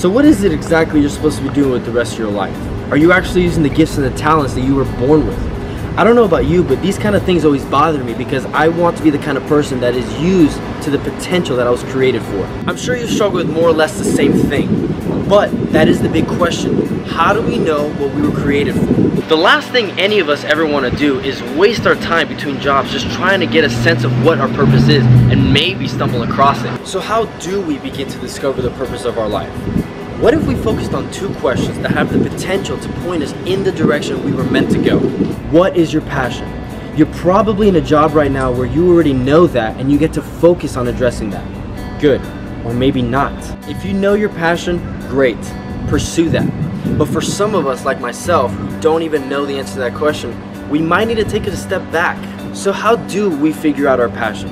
So what is it exactly you're supposed to be doing with the rest of your life? Are you actually using the gifts and the talents that you were born with? I don't know about you, but these kind of things always bother me because I want to be the kind of person that is used to the potential that I was created for. I'm sure you struggle with more or less the same thing, but that is the big question. How do we know what we were created for? The last thing any of us ever want to do is waste our time between jobs just trying to get a sense of what our purpose is and maybe stumble across it. So how do we begin to discover the purpose of our life? What if we focused on two questions that have the potential to point us in the direction we were meant to go? What is your passion? You're probably in a job right now where you already know that and you get to focus on addressing that. Good, or maybe not. If you know your passion, great, pursue that. But for some of us, like myself, who don't even know the answer to that question, we might need to take it a step back. So how do we figure out our passion?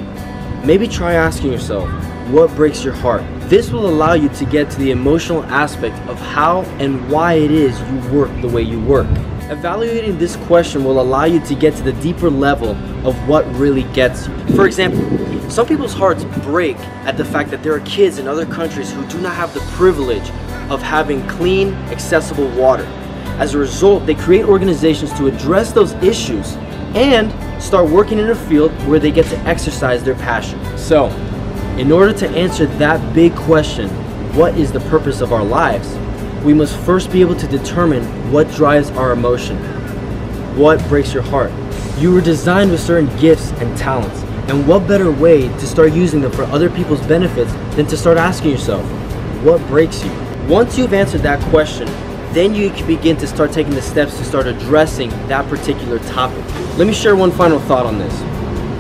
Maybe try asking yourself, what breaks your heart? This will allow you to get to the emotional aspect of how and why it is you work the way you work. Evaluating this question will allow you to get to the deeper level of what really gets you. For example, some people's hearts break at the fact that there are kids in other countries who do not have the privilege of having clean, accessible water. As a result, they create organizations to address those issues and start working in a field where they get to exercise their passion. So, in order to answer that big question, what is the purpose of our lives, we must first be able to determine what drives our emotion. What breaks your heart? You were designed with certain gifts and talents, and what better way to start using them for other people's benefits than to start asking yourself, what breaks you? Once you've answered that question, then you can begin to start taking the steps to start addressing that particular topic. Let me share one final thought on this.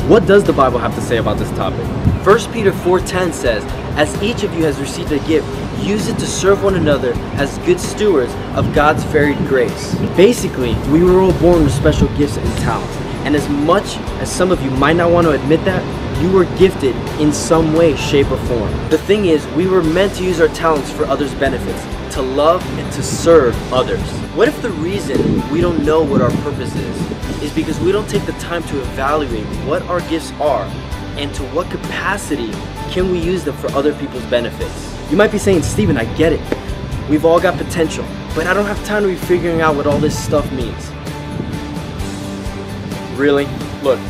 What does the Bible have to say about this topic? 1 Peter 4:10 says, as each of you has received a gift, use it to serve one another as good stewards of God's varied grace. Basically, we were all born with special gifts and talents. And as much as some of you might not want to admit that, you were gifted in some way, shape, or form. The thing is, we were meant to use our talents for others' benefits, to love and to serve others. What if the reason we don't know what our purpose is because we don't take the time to evaluate what our gifts are and to what capacity can we use them for other people's benefits? You might be saying, Steven, I get it. We've all got potential, but I don't have time to be figuring out what all this stuff means. Really? Look,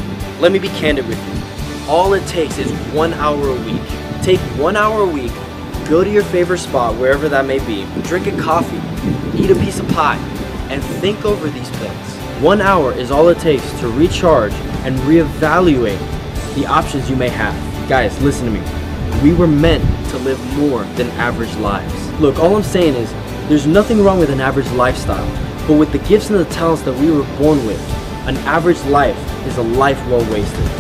let me be candid with you. All it takes is 1 hour a week. Take 1 hour a week, go to your favorite spot, wherever that may be, drink a coffee, eat a piece of pie, and think over these things. 1 hour is all it takes to recharge and reevaluate the options you may have. Guys, listen to me. We were meant to live more than average lives. Look, all I'm saying is, there's nothing wrong with an average lifestyle, but with the gifts and the talents that we were born with, an average life is a life well wasted.